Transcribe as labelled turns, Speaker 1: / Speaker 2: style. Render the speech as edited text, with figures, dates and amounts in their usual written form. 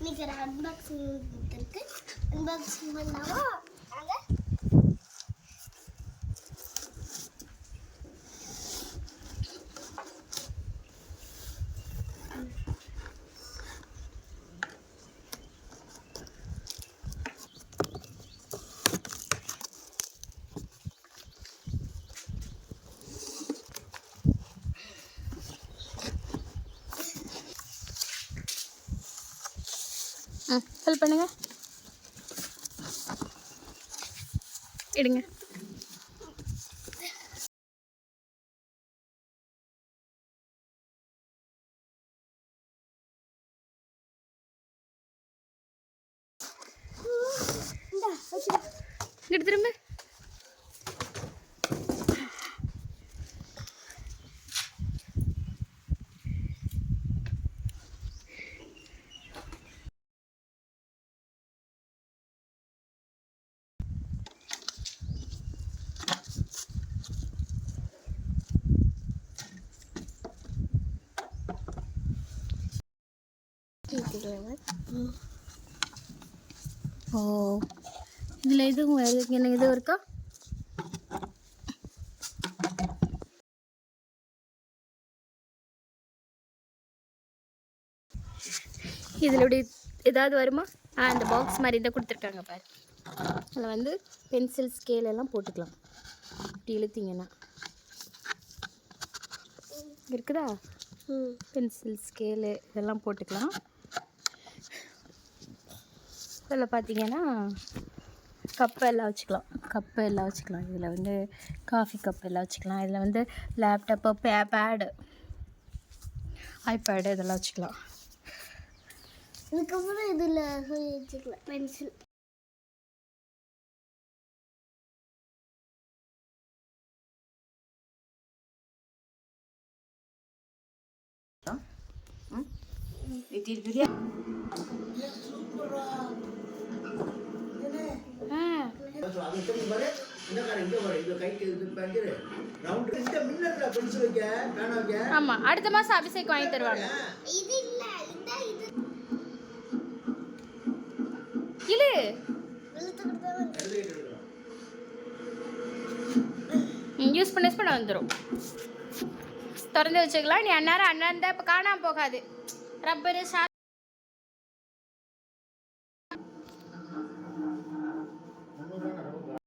Speaker 1: இன்னைக்கு ஒரு அன்பாக்சிங் இருக்கு. அன்பாக்சிங் பண்ணாமா அங்க
Speaker 2: ஹெல்ப் பண்ணுங்க, எடுங்க. இங்கிட்டு திரும்ப. ஓ, இதில் எதுவும் என்ன எதுவும் இருக்கா? இதில் இப்படி ஏதாவது வருமா? இந்த பாக்ஸ் மாதிரி இதை கொடுத்துருக்காங்க பாரு. அதில் வந்து பென்சில் ஸ்கேல் எல்லாம் போட்டுக்கலாம். இப்படி இழுத்தீங்கன்னா இருக்குதா? பென்சில் ஸ்கேலு இதெல்லாம் போட்டுக்கலாம். இதில் பார்த்தீங்கன்னா கப்பு எல்லாம் வச்சுக்கலாம். இதில் வந்து காஃபி கப் எல்லாம் வச்சுக்கலாம். இதில் வந்து லேப்டாப்பு, பேடு, ஐபேடு இதெல்லாம் வச்சுக்கலாம்.
Speaker 1: இதுக்கப்புறம் இதில் வச்சுக்கலாம் பென்சில்.
Speaker 2: ஆமா, அடுத்த மாசம் அபிஷேக் வாங்கி தருவாங்க.
Speaker 1: இது இல்ல, இந்த இது
Speaker 2: இழு யூஸ் பண்ண வந்துடும். திறந்து வச்சுக்கலாம். நீ அந்நேரம் தான் இப்போ காணாமல் போகாது. ரப்பரு